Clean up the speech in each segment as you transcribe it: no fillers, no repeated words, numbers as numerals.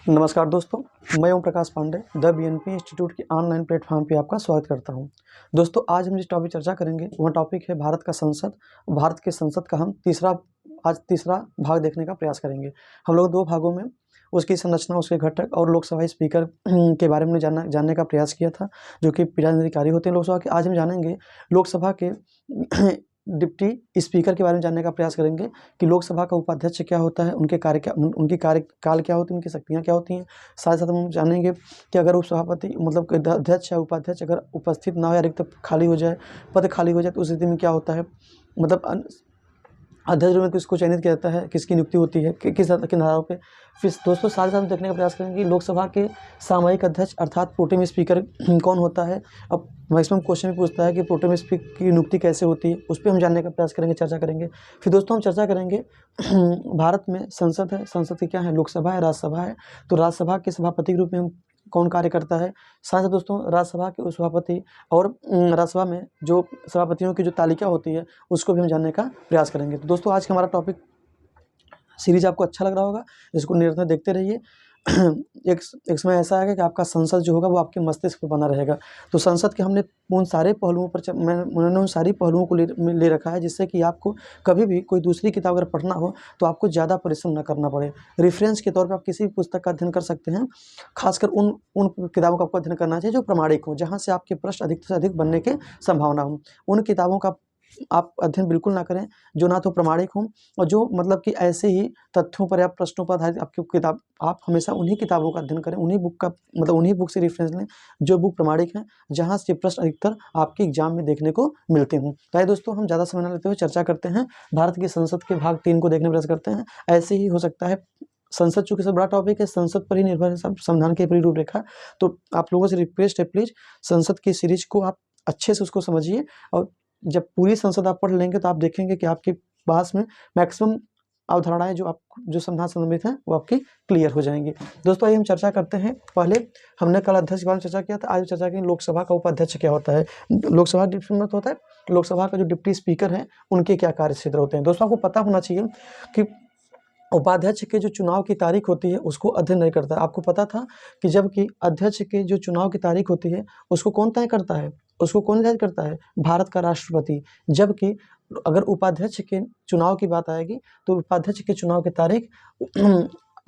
नमस्कार दोस्तों, मैं Om Prakash Pandey the BNP institute के ऑनलाइन प्लेटफॉर्म पे आपका स्वागत करता हूं। दोस्तों, आज हम जिस टॉपिक चर्चा करेंगे वह टॉपिक है भारत का संसद। भारत के संसद का हम तीसरा भाग देखने का प्रयास करेंगे। हम लोग दो भागों में उसकी संरचना, उसके घटक और लोकसभा स्पीकर के बारे में जानने का प्रयास किया था, जो कि प्रतिनिधि अधिकारी होते हैं लोकसभा के। आज हम जानेंगे लोकसभा के डिप्टी स्पीकर के बारे में जानने का प्रयास करेंगे कि लोकसभा का उपाध्यक्ष क्या होता है, उनके उनकी कार्यकाल क्या होती है, उनकी शक्तियाँ क्या होती हैं। साथ साथ हम जानेंगे कि अगर उपसभापति मतलब कि अध्यक्ष या उपाध्यक्ष अगर उपस्थित ना हो या रिक्त खाली हो जाए, पद खाली हो जाए, तो उस स्थिति में क्या होता है, मतलब अध्यक्ष में किसको चयनित किया जाता है, किसकी नियुक्ति होती है, किन आधारों पे। फिर दोस्तों साथ साथ देखने का प्रयास करेंगे कि लोकसभा के सामयिक अध्यक्ष अर्थात प्रोटेम स्पीकर कौन होता है। अब मैक्सिमम क्वेश्चन भी पूछता है कि प्रोटेम स्पीकर की नियुक्ति कैसे होती है, उस पर हम जानने का प्रयास करेंगे, चर्चा करेंगे। फिर दोस्तों हम चर्चा करेंगे भारत में संसद है, संसद की क्या है, लोकसभा है, राज्यसभा है। तो राज्यसभा के सभापति के रूप में हम कौन कार्य करता है। साथ ही दोस्तों राज्यसभा के उपसभापति और राज्यसभा में जो सभापतियों की जो तालिका होती है उसको भी हम जानने का प्रयास करेंगे। तो दोस्तों आज का हमारा टॉपिक सीरीज आपको अच्छा लग रहा होगा, इसको निरंतर देखते रहिए। एक समय ऐसा है कि आपका संसद जो होगा वो आपके मस्तिष्क पर बना रहेगा। तो संसद के हमने उन सारे पहलुओं पर मैंने उन सारी पहलुओं को ले रखा है, जिससे कि आपको कभी भी कोई दूसरी किताब अगर पढ़ना हो तो आपको ज़्यादा परिश्रम न करना पड़े। रेफरेंस के तौर पर आप किसी भी पुस्तक का अध्ययन कर सकते हैं। खासकर उन किताबों का आपको अध्ययन करना चाहिए जो प्रमाणिक हो, जहाँ से आपके प्रश्न अधिक से अधिक बनने की संभावना हो। उन किताबों का आप अध्ययन बिल्कुल ना करें जो ना तो प्रमाणिक हों और जो मतलब कि ऐसे ही तथ्यों पर या प्रश्नों पर आधारित आपकी किताब। आप हमेशा उन्हीं किताबों का अध्ययन करें, उन्हीं बुक से रेफरेंस लें जो बुक प्रमाणिक हैं, जहां से प्रश्न अधिकतर आपके एग्जाम में देखने को मिलते हों। तो दोस्तों हम ज़्यादा समय न लेते हुए चर्चा करते हैं, भारत की संसद के भाग 3 को देखने का प्रयास करते हैं। ऐसे ही हो सकता है, संसद चूंकि सब बड़ा टॉपिक है, संसद पर ही निर्भर है सब, संविधान की पूरी रूपरेखा। तो आप लोगों से रिक्वेस्ट है, प्लीज़ संसद की सीरीज को आप अच्छे से उसको समझिए, और जब पूरी संसद आप पढ़ लेंगे तो आप देखेंगे कि आपके पास में मैक्सिमम अवधारणाएं जो संविधान संबंधित हैं वो आपकी क्लियर हो जाएंगी। दोस्तों आइए हम चर्चा करते हैं। पहले हमने कल अध्यक्ष के बारे में चर्चा किया था, आज चर्चा करेंगे लोकसभा का उपाध्यक्ष क्या होता है। लोकसभा डिप्टी होता है, लोकसभा का जो डिप्टी स्पीकर है उनके क्या कार्य क्षेत्र होते हैं। दोस्तों आपको पता होना चाहिए कि उपाध्यक्ष के जो चुनाव की तारीख होती है उसको अध्ययन नहीं करता। आपको पता था कि जबकि अध्यक्ष के जो चुनाव की तारीख होती है उसको कौन तय करता है, उसको कौन निर्धारित करता है, भारत का राष्ट्रपति। जबकि अगर उपाध्यक्ष के चुनाव की बात आएगी तो उपाध्यक्ष के चुनाव की तारीख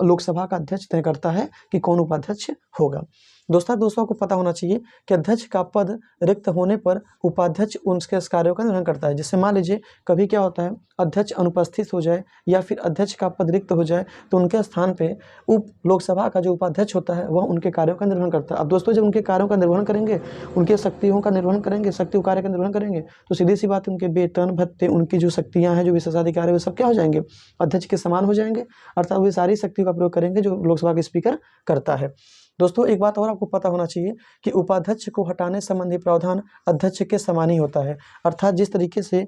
लोकसभा का अध्यक्ष तय करता है कि कौन उपाध्यक्ष होगा। दोस्तों को पता होना चाहिए कि अध्यक्ष का पद रिक्त होने पर उपाध्यक्ष उनके कार्यों का निर्वहन करता है। जिससे मान लीजिए कभी क्या होता है, अध्यक्ष अनुपस्थित हो जाए या फिर अध्यक्ष का पद रिक्त हो जाए तो उनके स्थान पे उप लोकसभा का जो उपाध्यक्ष होता है वह उनके कार्यों का निर्वहन करता है। अब दोस्तों जब उनके कार्यों का निर्वहन करेंगे, उनके शक्तियों का निर्वहन करेंगे, शक्ति कार्य का निर्वहन करेंगे, तो सीधी सी बात है उनके वेतन भत्ते, उनकी जो शक्तियाँ हैं, जो विशेषाधिकार है, वो सब क्या हो जाएंगे, अध्यक्ष के समान हो जाएंगे। अर्थात वे सारी शक्ति का प्रयोग करेंगे जो लोकसभा के स्पीकर करता है। दोस्तों एक बात और आपको पता होना चाहिए कि उपाध्यक्ष को हटाने संबंधी प्रावधान अध्यक्ष के समान ही होता है। अर्थात जिस तरीके से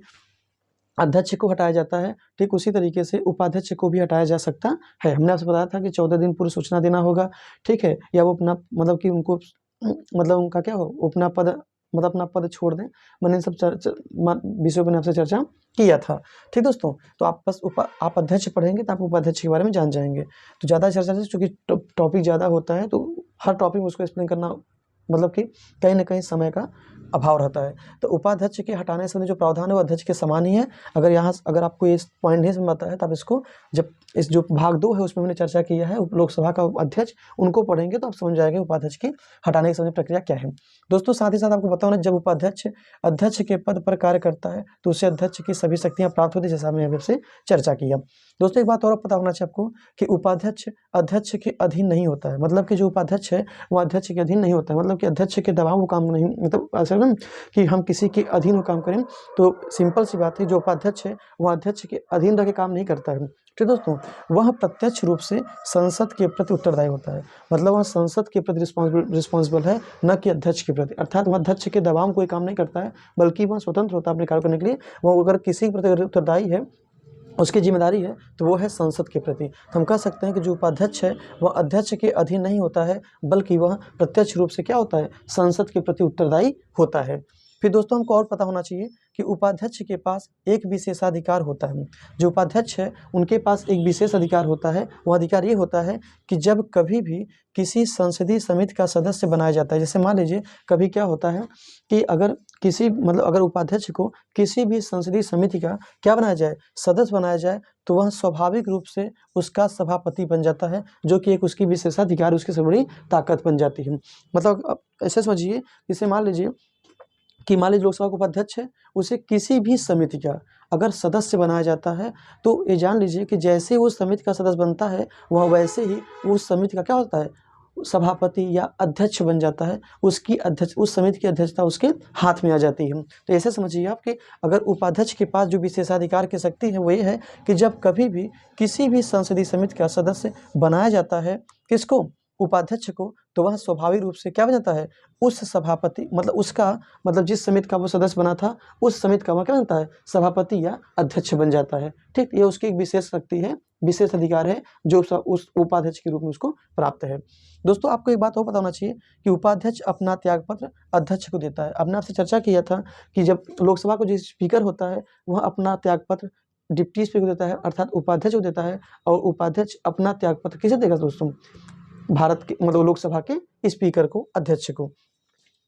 अध्यक्ष को हटाया जाता है ठीक उसी तरीके से उपाध्यक्ष को भी हटाया जा सकता है। हमने आपसे बताया था कि 14 दिन पूर्व सूचना देना होगा, ठीक है, या वो अपना मतलब कि उनको मतलब उनका क्या हो, अपना पद छोड़ दें। मैंने इन सब विषयों पर आपसे चर्चा किया था, ठीक दोस्तों। तो आप बस आप अध्यक्ष पढ़ेंगे तो आप उपाध्यक्ष के बारे में जान जाएंगे। तो ज़्यादा चर्चा से चूँकि टॉपिक ज़्यादा होता है तो हर टॉपिक में उसको एक्सप्लेन करना मतलब कि कहीं ना कहीं समय का अभाव रहता है। तो उपाध्यक्ष के हटाने से जो प्रावधान है वो अध्यक्ष के समान ही है। अगर आपको ये पॉइंट नहीं समझ आता है तो आप इसको जब इस जो भाग 2 है उसमें मैंने चर्चा किया है लोकसभा का अध्यक्ष, उनको पढ़ेंगे तो आप समझ जाएंगे उपाध्यक्ष की हटाने की समझ प्रक्रिया क्या है। दोस्तों साथ ही साथ आपको पता होना, जब उपाध्यक्ष अध्यक्ष के पद पर कार्य करता है तो उसे अध्यक्ष की सभी शक्तियाँ प्राप्त होती है, जैसा हमने आपसे चर्चा किया। दोस्तों एक बात और पता होना चाहिए आपको कि उपाध्यक्ष अध्यक्ष के अधीन नहीं होता है। मतलब कि जो उपाध्यक्ष है वो अध्यक्ष के अधीन नहीं होता है, मतलब कि अध्यक्ष के दबाव वो काम नहीं, मतलब ऐसा ना कि हम किसी के अधीन वो काम करें। तो सिंपल सी बात है, जो उपाध्यक्ष है वो अध्यक्ष के अधीन रह के काम नहीं करता है, ठीक दोस्तों। वह प्रत्यक्ष रूप से संसद के प्रति उत्तरदायी होता है, मतलब वह संसद के प्रति रिस्पॉन्सिबल है, न कि अध्यक्ष के प्रति। अर्थात वह अध्यक्ष के दबाव में कोई काम नहीं करता है, बल्कि वह स्वतंत्र होता है अपने कार्य करने के लिए। वह अगर किसी के प्रति उत्तरदायी है, उसकी जिम्मेदारी है, तो वो है संसद के प्रति। तो हम कह सकते हैं कि जो उपाध्यक्ष है वह अध्यक्ष के अधीन नहीं होता है, बल्कि वह प्रत्यक्ष रूप से क्या होता है, संसद के प्रति उत्तरदायी होता है। फिर दोस्तों हमको और पता होना चाहिए कि उपाध्यक्ष के पास एक विशेषाधिकार होता है। जो उपाध्यक्ष है उनके पास एक विशेष अधिकार होता है। वो अधिकार ये होता है कि जब कभी भी किसी संसदीय समिति का सदस्य बनाया जाता है, जैसे मान लीजिए कभी क्या होता है कि अगर किसी अगर उपाध्यक्ष को किसी भी संसदीय समिति का क्या बनाया जाए, सदस्य बनाया जाए, तो वह स्वाभाविक रूप से उसका सभापति बन जाता है, जो कि एक उसकी विशेषाधिकार, उसकी सबसे बड़ी ताकत बन जाती है। मतलब ऐसे समझिए, जैसे मान लीजिए लोकसभा का उपाध्यक्ष है, उसे किसी भी समिति का अगर सदस्य बनाया जाता है, तो ये जान लीजिए कि जैसे वो समिति का सदस्य बनता है, वह वैसे ही उस समिति का क्या होता है, सभापति या अध्यक्ष बन जाता है। उस समिति की अध्यक्षता उसके हाथ में आ जाती है। तो ऐसे समझिए आप कि अगर उपाध्यक्ष के पास जो विशेषाधिकार की शक्ति है वो ये है कि जब कभी भी किसी भी संसदीय समिति का सदस्य बनाया जाता है, किसको, उपाध्यक्ष को, तो वह स्वाभाविक रूप से क्या बन जाता है, उस सभापति जिस समिति का वो सदस्य बना था, उस समिति का वह क्या बनता है, सभापति या अध्यक्ष बन जाता है। ठीक, ये उसकी एक विशेष शक्ति है, विशेष अधिकार है जो उस उपाध्यक्ष के रूप में उसको प्राप्त है। दोस्तों आपको एक बात और पता होना चाहिए कि उपाध्यक्ष अपना त्यागपत्र अध्यक्ष को देता है। आपने आपसे चर्चा किया था कि जब लोकसभा को जो स्पीकर होता है वह अपना त्यागपत्र डिप्टी स्पीकर को देता है, अर्थात उपाध्यक्ष को देता है, और उपाध्यक्ष अपना त्यागपत्र किसे देगा दोस्तों, भारत के लोकसभा के स्पीकर को, अध्यक्ष को।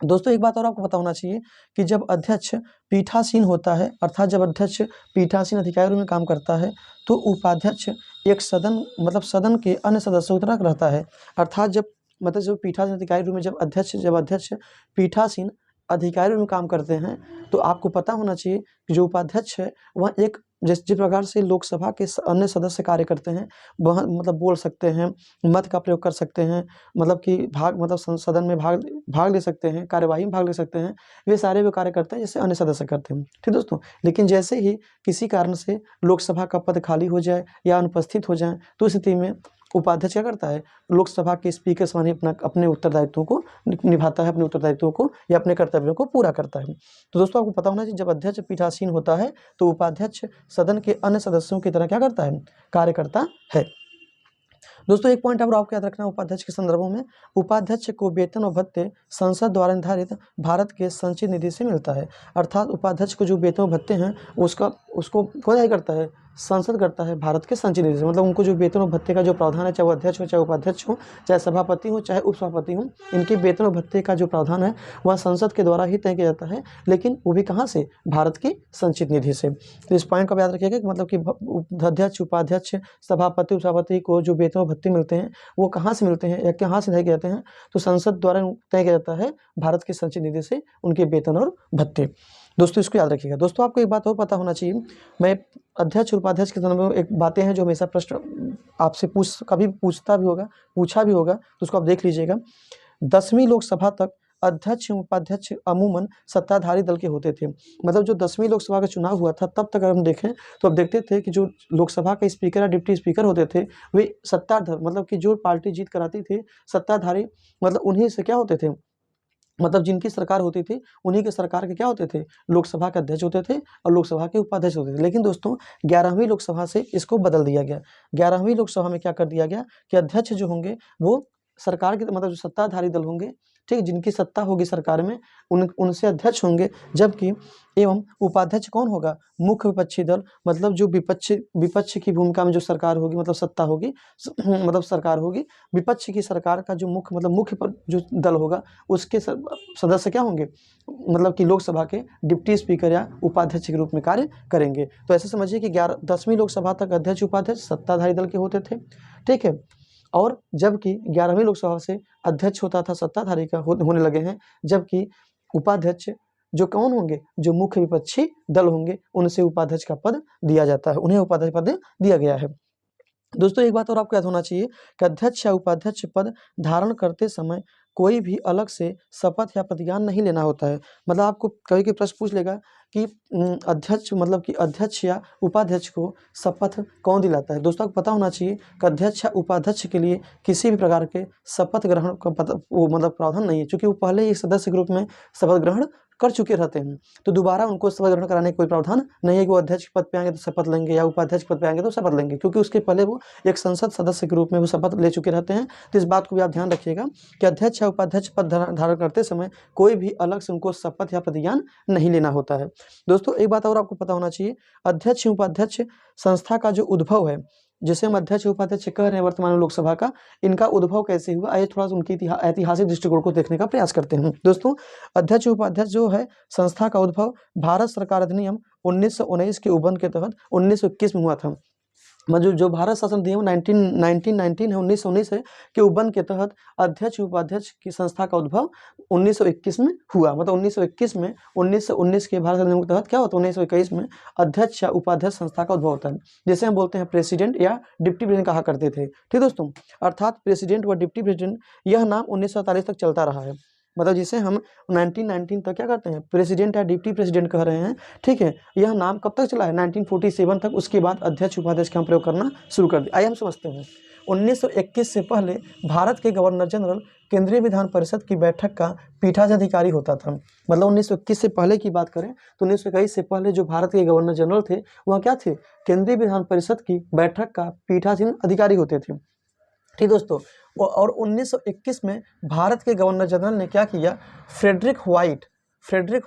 दोस्तों एक बात और आपको पता होना चाहिए कि जब अध्यक्ष पीठासीन होता है, अर्थात जब अध्यक्ष पीठासीन अधिकारी में काम करता है, तो उपाध्यक्ष एक सदन के अन्य सदस्यों की तरह रहता है। अर्थात जब पीठासीन अधिकारी में जब अध्यक्ष पीठासीन अधिकारी में काम करते हैं, तो आपको पता होना चाहिए कि जो उपाध्यक्ष है वह एक जिस प्रकार से लोकसभा के अन्य सदस्य कार्य करते हैं, वह बोल सकते हैं, मत का प्रयोग कर सकते हैं, सदन में भाग ले सकते हैं, कार्यवाही में भाग ले सकते हैं, वे सारे वो कार्य करते हैं जैसे अन्य सदस्य करते हैं। ठीक दोस्तों, लेकिन जैसे ही किसी कारण से लोकसभा का पद खाली हो जाए या अनुपस्थित हो जाए, तो उस स्थिति में उपाध्यक्ष क्या करता है, लोकसभा के स्पीकर समान अपने उत्तरदायित्वों को निभाता है, अपने उत्तरदायित्वों को या अपने कर्तव्यों को पूरा करता है। तो दोस्तों आपको पता होना चाहिए, जब अध्यक्ष पीठासीन होता है तो उपाध्यक्ष सदन के अन्य सदस्यों की तरह क्या करता है, कार्य करता है। दोस्तों एक पॉइंट आपको याद रखना उपाध्यक्ष के संदर्भों में, उपाध्यक्ष को वेतन और भत्ते संसद द्वारा निर्धारित भारत के संचित निधि से मिलता है। अर्थात उपाध्यक्ष को जो वेतन और भत्ते हैं उसको कौन करता है, संसद करता है भारत के संचित निधि से। उनको जो वेतन और भत्ते का जो प्रावधान है, चाहे वो अध्यक्ष हो, चाहे उपाध्यक्ष हो, चाहे सभापति हो, चाहे उपसभापति हो, इनके वेतन और भत्ते का जो प्रावधान है वह संसद के द्वारा ही तय किया जाता है, लेकिन वो भी कहाँ से, भारत की संचित निधि से। तो इस पॉइंट को याद रखिएगा कि अध्यक्ष, उपाध्यक्ष, सभापति, उपसभापति को जो वेतन और भत्ते मिलते हैं वो कहाँ से मिलते हैं या कहाँ से तय किए जाते हैं, तो संसद द्वारा तय किया जाता है भारत की संचित निधि से उनके वेतन और भत्ते। दोस्तों इसको याद रखिएगा। दोस्तों आपको एक बात और पता होना चाहिए, मैं अध्यक्ष और उपाध्यक्ष के संदर्भ में एक बातें हैं जो हमेशा प्रश्न आपसे पूछा भी होगा, तो उसको आप देख लीजिएगा। 10वीं लोकसभा तक अध्यक्ष एवं उपाध्यक्ष अमूमन सत्ताधारी दल के होते थे। जो 10वीं लोकसभा का चुनाव हुआ था तब तक अगर हम देखें तो अब देखते थे कि जो लोकसभा के स्पीकर या डिप्टी स्पीकर होते थे वे सत्ताधारी, कि जो पार्टी जीत कराती थी, सत्ताधारी उन्हीं से क्या होते थे, जिनकी सरकार होती थी उन्हीं के सरकार के क्या होते थे, लोकसभा के अध्यक्ष होते थे और लोकसभा के उपाध्यक्ष होते थे। लेकिन दोस्तों 11वीं लोकसभा से इसको बदल दिया गया। 11वीं लोकसभा में क्या कर दिया गया कि अध्यक्ष जो होंगे वो सरकार के जो सत्ताधारी दल होंगे, ठीक, जिनकी सत्ता होगी सरकार में, उनसे अध्यक्ष होंगे, जबकि एवं उपाध्यक्ष कौन होगा, मुख्य विपक्षी दल, जो विपक्ष की भूमिका में जो सरकार होगी, सत्ता होगी, सरकार होगी, विपक्ष की सरकार का जो मुख्य जो दल होगा उसके सदस्य क्या होंगे, कि लोकसभा के डिप्टी स्पीकर या उपाध्यक्ष के रूप में कार्य करेंगे। तो ऐसे समझिए कि 10वीं लोकसभा तक अध्यक्ष उपाध्यक्ष सत्ताधारी दल के होते थे, ठीक है, और जबकि 11वीं लोकसभा से अध्यक्ष होता था सत्ताधारी का होने लगे हैं, जबकि उपाध्यक्ष जो कौन होंगे, जो मुख्य विपक्षी दल होंगे, उनसे उपाध्यक्ष का पद दिया जाता है, उन्हें उपाध्यक्ष पद दिया गया है। दोस्तों एक बात और आपको याद होना चाहिए कि अध्यक्ष या उपाध्यक्ष पद धारण करते समय कोई भी अलग से शपथ या प्रतिज्ञान नहीं लेना होता है। आपको कभी प्रश्न पूछ लेगा कि अध्यक्ष या उपाध्यक्ष को शपथ कौन दिलाता है। दोस्तों आपको पता होना चाहिए कि अध्यक्ष या उपाध्यक्ष के लिए किसी भी प्रकार के शपथ ग्रहण का प्रावधान नहीं है, क्योंकि वो पहले ही सदस्य के रूप में शपथ ग्रहण कर चुके रहते हैं, तो दोबारा उनको शपथ ग्रहण कराने का कोई प्रावधान नहीं है कि वो अध्यक्ष के पद पे आएंगे तो शपथ लेंगे या उपाध्यक्ष पद पे आएंगे तो शपथ लेंगे, क्योंकि उसके पहले वो एक संसद सदस्य के रूप में वो शपथ ले चुके रहते हैं। तो इस बात को भी आप ध्यान रखिएगा कि अध्यक्ष या उपाध्यक्ष पद धारण करते समय कोई भी अलग से उनको शपथ या प्रतिज्ञान नहीं लेना होता है। दोस्तों एक बात और आपको पता होना चाहिए, अध्यक्ष उपाध्यक्ष संस्था का जो उद्भव है, जिसे हम अध्यक्ष उपाध्यक्ष कह रहे हैं वर्तमान में लोकसभा का, इनका उद्भव कैसे हुआ, आइए थोड़ा सा उनकी ऐतिहासिक दृष्टिकोण को देखने का प्रयास करते हैं। दोस्तों अध्यक्ष उपाध्यक्ष जो है संस्था का उद्भव भारत सरकार अधिनियम 1919 के उबन के तहत 1921 में हुआ था। मतलब जो भारत शासन अधिनियम 1919 है 1919 है के उबन के तहत अध्यक्ष उपाध्यक्ष की संस्था का उद्भव 1921 में हुआ। मतलब 1921 में 1919 के भारत अधिनियम के तहत क्या होता है 1921 में अध्यक्ष या उपाध्यक्ष संस्था का उद्भव होता है, जिसे हम बोलते हैं प्रेसिडेंट या डिप्टी प्रेसिडेंट कहा करते थे। ठीक दोस्तों, अर्थात प्रेसिडेंट व डिप्टी प्रेसिडेंट यह नाम 1947 तक चलता रहा है। मतलब जिसे हम 1919 तक क्या करते हैं प्रेसिडेंट या डिप्टी प्रेसिडेंट कह रहे हैं। ठीक है, यह नाम कब तक चला है 1947 तक, उसके बाद अध्यक्ष उपाध्यक्ष का हम प्रयोग करना शुरू कर दिया। आइए हम समझते हैं 1921 से पहले भारत के गवर्नर जनरल केंद्रीय विधान परिषद की बैठक का पीठाधिकारी होता था। मतलब 1921 से पहले की बात करें तो 1921 से पहले जो भारत के गवर्नर जनरल थे वह क्या थे, केंद्रीय विधान परिषद की बैठक का पीठासीन अधिकारी होते थे। ठीक दोस्तों, और 1921 में भारत के गवर्नर जनरल ने क्या किया, फ्रेडरिक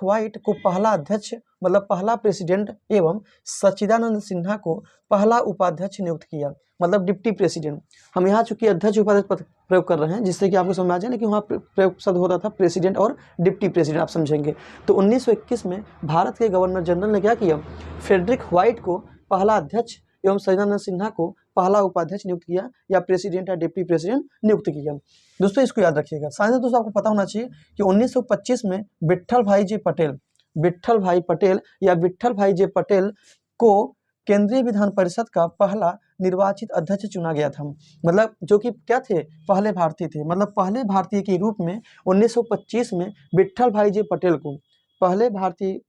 व्हाइट को पहला अध्यक्ष मतलब पहला प्रेसिडेंट एवं सच्चिदानंद सिन्हा को पहला उपाध्यक्ष नियुक्त किया, मतलब डिप्टी प्रेसिडेंट। हम यहाँ चूंकि अध्यक्ष उपाध्यक्ष पद प्रयोग कर रहे हैं जिससे कि आपको समझ आ जाए, लेकिन वहाँ प्रयोग शब्द होता था प्रेसिडेंट और डिप्टी प्रेसिडेंट, आप समझेंगे। तो 1921 में भारत के गवर्नर जनरल ने क्या किया, फ्रेडरिक व्हाइट को पहला अध्यक्ष एवं सच्चिदानंद सिन्हा को पहला उपाध्यक्ष नियुक्त किया या प्रेसिडेंट या डिप्टी प्रेसिडेंट नियुक्त किया। दोस्तों इसको याद रखिएगा। साथ ही दोस्तों आपको पता होना चाहिए कि 1925 में विट्ठल भाई जे पटेल को केंद्रीय विधान परिषद का पहला निर्वाचित अध्यक्ष चुना गया था। मतलब जो कि क्या थे, पहले भारतीय थे। मतलब पहले भारतीय के रूप में 1925 में विट्ठल भाई जे पटेल को पहले भारतीय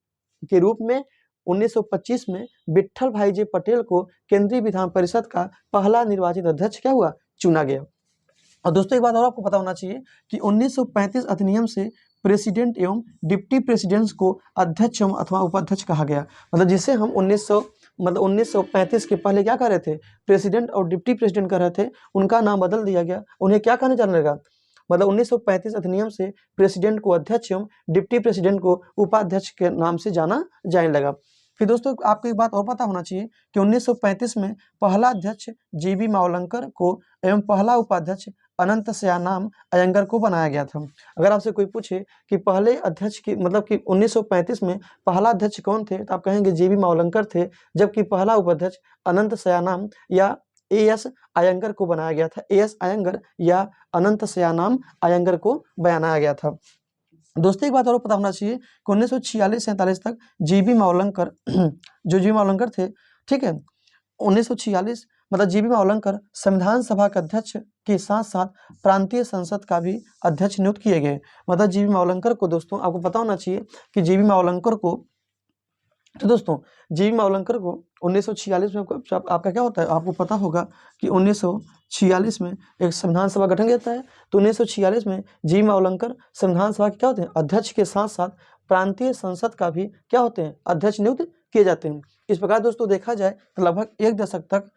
के रूप में 1925 में विट्ठल भाई जे पटेल को केंद्रीय विधान परिषद का पहला निर्वाचित अध्यक्ष क्या हुआ, चुना गया। और दोस्तों एक बात और आपको पता होना चाहिए कि 1935 अधिनियम से प्रेसिडेंट एवं डिप्टी प्रेसिडेंट्स को अध्यक्ष अथवा उपाध्यक्ष कहा गया। मतलब जिसे हम 1935 के पहले क्या कह रहे थे, प्रेसिडेंट और डिप्टी प्रेसिडेंट कह रहे थे, उनका नाम बदल दिया गया, उन्हें क्या कहने जाने लगा। मतलब 1935 अधिनियम से प्रेसिडेंट को अध्यक्ष एवं डिप्टी प्रेसिडेंट को उपाध्यक्ष के नाम से जाना जाने लगा। फिर दोस्तों आपको एक बात और पता होना चाहिए कि 1935 में पहला अध्यक्ष जीबी मावलंकर को एवं पहला उपाध्यक्ष अनंत सयानाम अयंगर को बनाया गया था। अगर आपसे कोई पूछे कि पहले अध्यक्ष की मतलब कि 1935 में पहला अध्यक्ष कौन थे, तो आप कहेंगे जीबी मावलंकर थे, जबकि पहला उपाध्यक्ष अनंत सयानाम या एएस अयंगर को बनाया गया था। एएस अयंगर या अनंत सयानाम अयंगर को बनाया गया था। दोस्तों एक बात और पता होना चाहिए कि 1946-47 तक जीबी मावलंकर जो जीबी मावलंकर थे, ठीक है, 1946 मतलब जीबी मावलंकर संविधान सभा के अध्यक्ष के साथ साथ प्रांतीय संसद का भी अध्यक्ष नियुक्त किए गए। मतलब जीबी मावलंकर को दोस्तों आपको पता होना चाहिए कि जीबी मावलंकर को, तो दोस्तों जीबी मावलंकर को 1946 में आपका क्या होता है, आपको पता होगा कि 1946 में एक संविधान सभा गठन किया जाता है। तो 1946 में जीबी मावलंकर संविधान सभा के क्या होते हैं, अध्यक्ष के साथ साथ प्रांतीय संसद का भी क्या होते हैं, अध्यक्ष नियुक्त किए जाते हैं। इस प्रकार दोस्तों देखा जाए तो लगभग एक दशक तक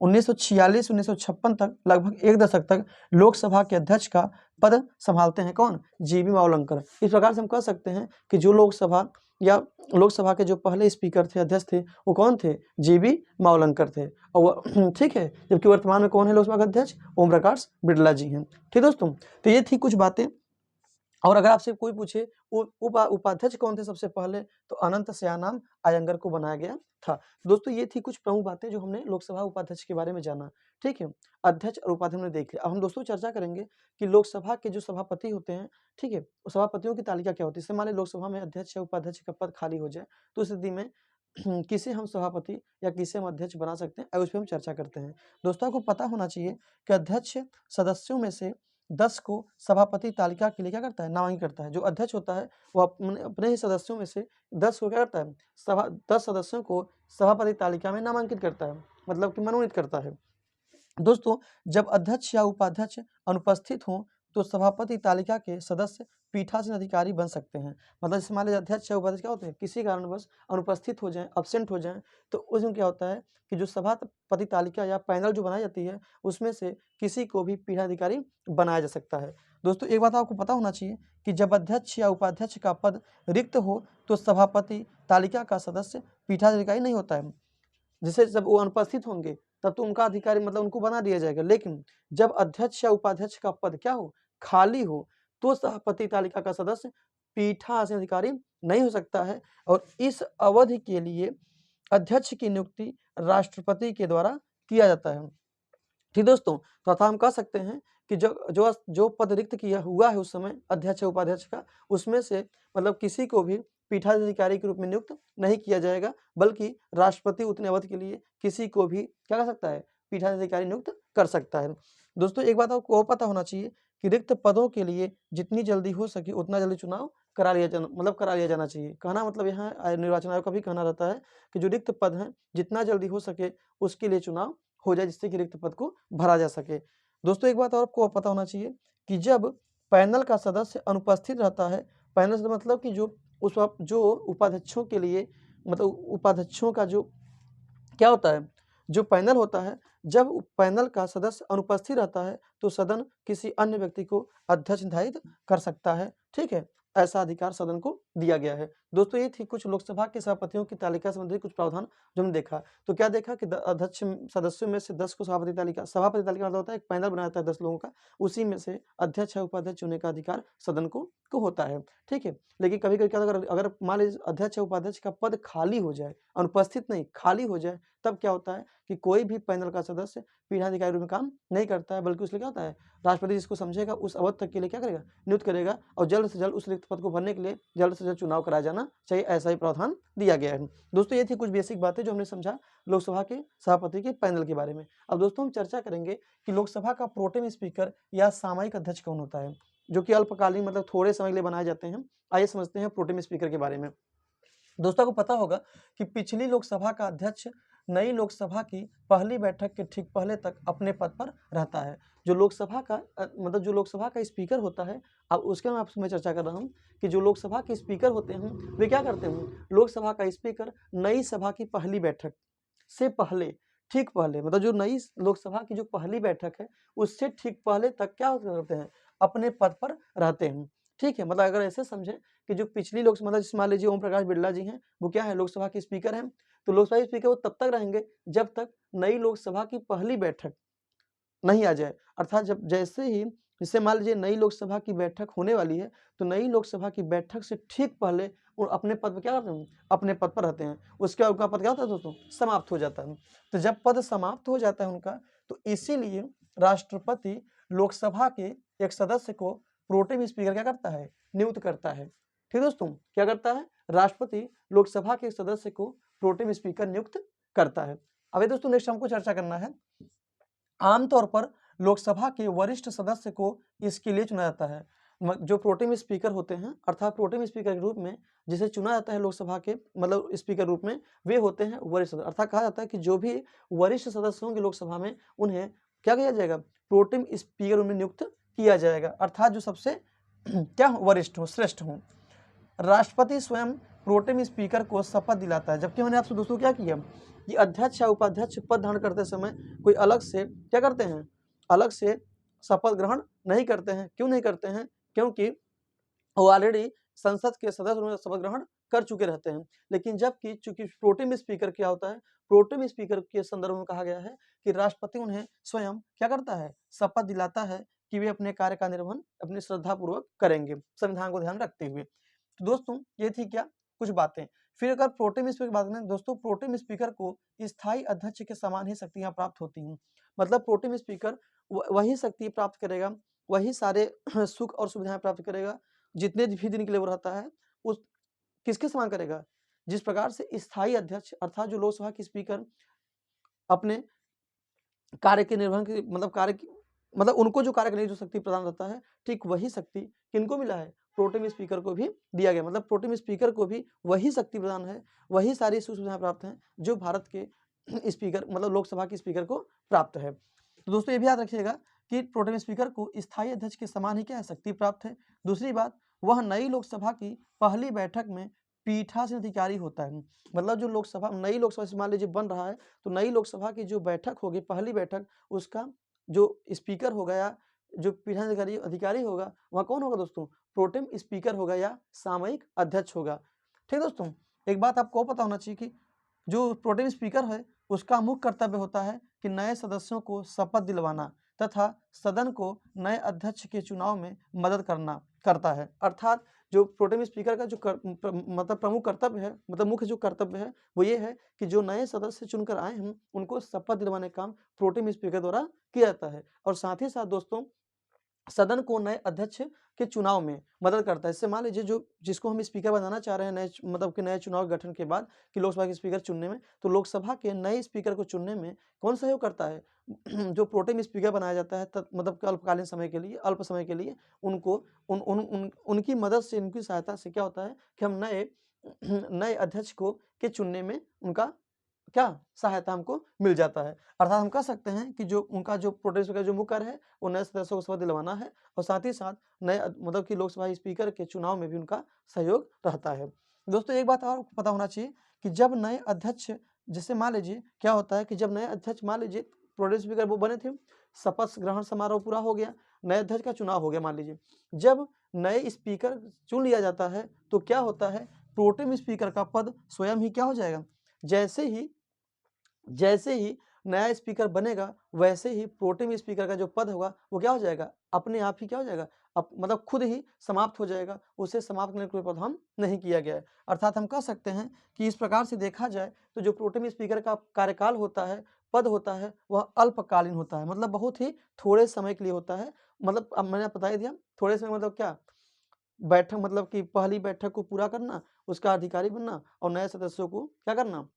1946-1956 तक लगभग एक दशक तक लोकसभा के अध्यक्ष का पद संभालते हैं कौन, जीबी मावलंकर। इस प्रकार से हम कह सकते हैं कि जो लोकसभा के जो पहले स्पीकर थे, अध्यक्ष थे, वो कौन थे, जीबी मावलंकर थे। और ठीक है, जबकि वर्तमान में कौन है लोकसभा के अध्यक्ष, ओम प्रकाश बिरला जी हैं। ठीक दोस्तों, तो ये थी कुछ बातें। और अगर आपसे कोई पूछे उपाध्यक्ष कौन थे सबसे पहले, तो अनंत सयानाम अयंगर को बनाया गया था। दोस्तों ये थी कुछ प्रमुख बातें जो हमने लोकसभा उपाध्यक्ष के बारे में जाना। ठीक है, अध्यक्ष और उपाध्यक्ष हमने देख लिया। अब हम दोस्तों चर्चा करेंगे कि लोकसभा के जो सभापति होते हैं, ठीक है, सभापतियों की तालिका क्या होती है। जैसे मान लीजिए लोकसभा में अध्यक्ष या उपाध्यक्ष का पद खाली हो जाए, तो उस स्थिति में किसे हम सभापति या किसे हम अध्यक्ष बना सकते हैं, उस पर हम चर्चा करते हैं। दोस्तों को पता होना चाहिए कि अध्यक्ष सदस्यों में से 10 को सभापति तालिका के लिए क्या करता है, नामांकित करता है। जो अध्यक्ष होता है वो अपने ही सदस्यों में से 10 को क्या करता है, 10 सदस्यों को सभापति तालिका में नामांकित करता है, मतलब कि मनोनीत करता है। दोस्तों जब अध्यक्ष या उपाध्यक्ष अनुपस्थित हों तो सभापति तालिका के सदस्य पीठासीन अधिकारी बन सकते हैं। मतलब जैसे मान लीजिए अध्यक्ष या उपाध्यक्ष क्या होते हैं, किसी कारणवश अनुपस्थित हो जाएं, अब्सेंट हो जाएं, तो उसमें क्या होता है कि जो सभापति तालिका या पैनल जो बनाई जाती है उसमें से किसी को भी पीठाधिकारी बनाया जा सकता है। दोस्तों एक बात आपको पता होना चाहिए कि जब अध्यक्ष या उपाध्यक्ष का पद रिक्त हो तो सभापति तालिका का सदस्य पीठाधिकारी नहीं होता है। जैसे जब वो अनुपस्थित होंगे तब तो उनका अधिकारी मतलब उनको बना दिया जाएगा, लेकिन जब अध्यक्ष या उपाध्यक्ष का पद क्या हो, खाली हो, तो सभापति तालिका का सदस्य पीठासीन अधिकारी नहीं हो सकता है और इस अवधि के लिए अध्यक्ष की नियुक्ति राष्ट्रपति के द्वारा किया जाता है। ठीक दोस्तों, तो अतः हम कह सकते हैं कि जो पद रिक्त किया हुआ है उस समय अध्यक्ष या उपाध्यक्ष का, उसमें से मतलब किसी को भी पीठाधिकारी के रूप में नियुक्त नहीं किया जाएगा, बल्कि राष्ट्रपति उतने अवधि के लिए किसी को भी क्या कर सकता है, पीठाधिकारी नियुक्त कर सकता है। दोस्तों एक बात आपको और पता होना चाहिए कि रिक्त पदों के लिए जितनी जल्दी हो सके उतना जल्दी चुनाव करा लिया जाना चाहिए। कहना मतलब यहाँ निर्वाचन आयोग का भी कहना रहता है कि जो रिक्त पद हैं जितना जल्दी हो सके उसके लिए चुनाव हो जाए, जिससे कि रिक्त पद को भरा जा सके। दोस्तों एक बात और आपको पता होना चाहिए कि जब पैनल का सदस्य अनुपस्थित रहता है, पैनल से मतलब कि जो उपाध्यक्षों के लिए मतलब उपाध्यक्षों का जो क्या होता है, जो पैनल होता है, जब पैनल का सदस्य अनुपस्थित रहता है तो सदन किसी अन्य व्यक्ति को अध्यक्ष निर्धारित कर सकता है। ठीक है, ऐसा अधिकार सदन को दिया गया है। दोस्तों ये थी कुछ लोकसभा के सभापतियों की तालिका संबंधी कुछ प्रावधान जो हमने देखा। तो क्या देखा कि अध्यक्ष सदस्यों में से 10 को सभापति तालिका मतलब होता है एक पैनल बनाया जाता है 10 लोगों का, उसी में से अध्यक्ष या उपाध्यक्ष चुनने का अधिकार सदन को होता है। ठीक है, लेकिन कभी कभी क्या अगर मान लीजिए अध्यक्ष या उपाध्यक्ष का पद खाली हो जाए, अनुपस्थित नहीं खाली हो जाए, तब क्या होता है कि कोई भी पैनल का सदस्य पीठाधिकारी रूप में काम नहीं करता है, बल्कि उसमें क्या होता है, राष्ट्रपति जिसको समझेगा उस अवधि तक के लिए क्या करेगा, नियुक्त करेगा और जल्द से जल्द उस रिक्त पद को भरने के लिए जल्द से जल्द चुनाव कराया जाना चाहिए, ऐसा ही प्रावधान दिया गया है। दोस्तों ये थी कुछ बेसिक बातें जो हमने समझा लोकसभा के सभापति के पैनल के बारे में। अब दोस्तों हम चर्चा करेंगे कि लोकसभा का प्रोटेम स्पीकर या सामयिक अध्यक्ष कौन होता है, जो कि अल्पकालीन मतलब थोड़े समय के लिए बनाए जाते हैं। आइए समझते हैं प्रोटेम स्पीकर के बारे में। दोस्तों को पता होगा कि पिछली लोकसभा का अध्यक्ष नई लोकसभा की पहली बैठक के ठीक पहले तक अपने पद पर रहता है। जो लोकसभा का स्पीकर होता है, अब उसके मैं आपसे चर्चा कर रहा हूँ कि जो लोकसभा के स्पीकर होते हैं वे क्या करते हैं, लोकसभा का स्पीकर नई सभा की पहली बैठक से पहले ठीक पहले मतलब जो नई लोकसभा की जो पहली बैठक है उससे ठीक पहले तक क्या करते हैं, अपने पद पर रहते हैं। ठीक है, मतलब अगर ऐसे समझें कि जो पिछली लोकसभा मतलब मान लीजिए ओम प्रकाश बिरला जी हैं, वो क्या है, लोकसभा के स्पीकर हैं, तो लोकसभा के स्पीकर वो तब तक रहेंगे जब तक नई लोकसभा की पहली बैठक नहीं आ जाए। अर्थात जब जैसे ही जैसे मान लीजिए नई लोकसभा की बैठक होने वाली है, तो नई लोकसभा की बैठक से ठीक पहले वो अपने पद पर क्या करते हैं, अपने पद पर रहते हैं। उसके बाद उनका पद क्या होता है दोस्तों, समाप्त हो जाता है। तो जब पद समाप्त हो जाता है उनका, तो इसीलिए राष्ट्रपति लोकसभा के एक सदस्य को प्रोटेम स्पीकर क्या करता है, नियुक्त करता है। ठीक दोस्तों, क्या करता है, राष्ट्रपति लोकसभा के सदस्य को प्रोटेम स्पीकर नियुक्त करता है। अब दोस्तों नेक्स्ट हमको चर्चा करना है, आमतौर पर लोकसभा के वरिष्ठ सदस्य को इसके लिए चुना जाता है। जो प्रोटेम स्पीकर होते हैं अर्थात प्रोटेम स्पीकर के रूप में जिसे चुना जाता है लोकसभा के मतलब स्पीकर रूप में, वे होते हैं वरिष्ठ सदस्य। अर्थात कहा जाता है कि जो भी वरिष्ठ सदस्य होंगे लोकसभा में उन्हें क्या किया जाएगा, प्रोटेम स्पीकर रूप में नियुक्त किया जाएगा, अर्थात जो सबसे क्या वरिष्ठ हो, श्रेष्ठ हो। राष्ट्रपति स्वयं प्रोटेम स्पीकर को शपथ दिलाता है, जबकि मैंने आपसे दोस्तों क्या किया कि अध्यक्ष या उपाध्यक्ष पद धारण करते समय कोई अलग से क्या करते हैं, अलग से शपथ ग्रहण नहीं करते हैं। क्यों नहीं करते हैं, क्योंकि वो ऑलरेडी संसद के सदस्य शपथ ग्रहण कर चुके रहते हैं। लेकिन जबकि चूंकि प्रोटेम स्पीकर क्या होता है, प्रोटेम स्पीकर के संदर्भ में कहा गया है कि राष्ट्रपति उन्हें स्वयं क्या करता है, शपथ दिलाता है कि वे अपने कार्य का निर्वहन अपनी श्रद्धापूर्वक करेंगे, संविधान को ध्यान रखते हुए। तो दोस्तों ये थी क्या कुछ बातें। फिर अगर प्रोटेम स्पीकर की बात करें दोस्तों, प्रोटेम स्पीकर को स्थायी अध्यक्ष के समान ही शक्तियां प्राप्त होती हैं। मतलब प्रोटेम स्पीकर वही शक्ति प्राप्त करेगा, वही सारे सुख और सुविधाएं प्राप्त करेगा जितने भी दिन के लिए वो रहता है, उस किसके समान करेगा, जिस प्रकार से स्थायी अध्यक्ष अर्थात जो लोकसभा के स्पीकर अपने कार्य के निर्वहन की मतलब उनको जो कार्य करने की जो शक्ति प्रदान रहता है, ठीक वही शक्ति किनको मिला है, प्रोटेम स्पीकर को भी दिया गया। मतलब प्रोटेम स्पीकर को भी वही शक्ति प्रदान है, वही सारी सुविधाएं प्राप्त हैं जो भारत के स्पीकर मतलब लोकसभा के स्पीकर को प्राप्त है। तो दोस्तों ये भी याद रखिएगा कि प्रोटेम स्पीकर को स्थायी अध्यक्ष के समान ही क्या है, शक्ति प्राप्त है। दूसरी बात, वह नई लोकसभा की पहली बैठक में पीठासीन अधिकारी होता है। मतलब जो लोकसभा नई लोकसभा मान लीजिए बन रहा है, तो नई लोकसभा की जो बैठक होगी, पहली बैठक, उसका जो स्पीकर होगा या जो पीठासीन अधिकारी होगा, वह कौन होगा दोस्तों, प्रोटेम स्पीकर होगा या सामयिक अध्यक्ष होगा। ठीक दोस्तों, एक बात आपको पता होना चाहिए कि जो प्रोटेम स्पीकर है उसका मुख्य कर्तव्य होता है कि नए सदस्यों को शपथ दिलवाना तथा सदन को नए अध्यक्ष के चुनाव में मदद करता है। अर्थात जो प्रोटेम स्पीकर का जो मतलब प्रमुख कर्तव्य है, मतलब मुख्य जो कर्तव्य है, वो ये है कि जो नए सदस्य चुनकर आए हैं उनको शपथ दिलवाने का काम प्रोटेम स्पीकर द्वारा किया जाता है। और साथ ही साथ दोस्तों, सदन को नए अध्यक्ष के चुनाव में मदद करता है। इससे मान लीजिए जो जिसको हम स्पीकर बनाना चाह रहे हैं नए मतलब कि नए चुनाव गठन के बाद कि लोकसभा के स्पीकर चुनने में, तो लोकसभा के नए स्पीकर को चुनने में कौन सहयोग करता है जो प्रोटेम स्पीकर बनाया जाता है मतलब कि अल्पकालीन समय के लिए, अल्प समय के लिए, उनको उनकी मदद से, उनकी सहायता से क्या होता है कि हम नए नए अध्यक्ष को के चुनने में उनका क्या सहायता हमको मिल जाता है। अर्थात हम कह सकते हैं कि जो उनका जो प्रोटेम स्पीकर जो मुख्य कार्य है वो नए सदस्यों को शपथ दिलवाना है और साथ ही साथ नए मतलब कि लोकसभा स्पीकर के चुनाव में भी उनका सहयोग रहता है। दोस्तों एक बात और पता होना चाहिए कि जब नए अध्यक्ष, जैसे मान लीजिए क्या होता है कि जब नए अध्यक्ष, मान लीजिए प्रोटेम स्पीकर वो बने थे, शपथ ग्रहण समारोह पूरा हो गया, नए अध्यक्ष का चुनाव हो गया मान लीजिए, जब नए स्पीकर चुन लिया जाता है तो क्या होता है, प्रोटेम स्पीकर का पद स्वयं ही क्या हो जाएगा, जैसे ही नया स्पीकर बनेगा वैसे ही प्रोटेम स्पीकर का जो पद होगा वो क्या हो जाएगा, अपने आप ही क्या हो जाएगा, मतलब खुद ही समाप्त हो जाएगा। उसे समाप्त करने का कोई प्रावधान नहीं किया गया है। अर्थात हम कह सकते हैं कि इस प्रकार से देखा जाए तो जो प्रोटेम स्पीकर का कार्यकाल होता है, पद होता है, वह अल्पकालीन होता है, मतलब बहुत ही थोड़े समय के लिए होता है। मतलब अब मैंने बता ही दिया, थोड़े समय मतलब क्या, बैठक मतलब कि पहली बैठक को पूरा करना, उसका अधिकारी बनना और नए सदस्यों को क्या करना,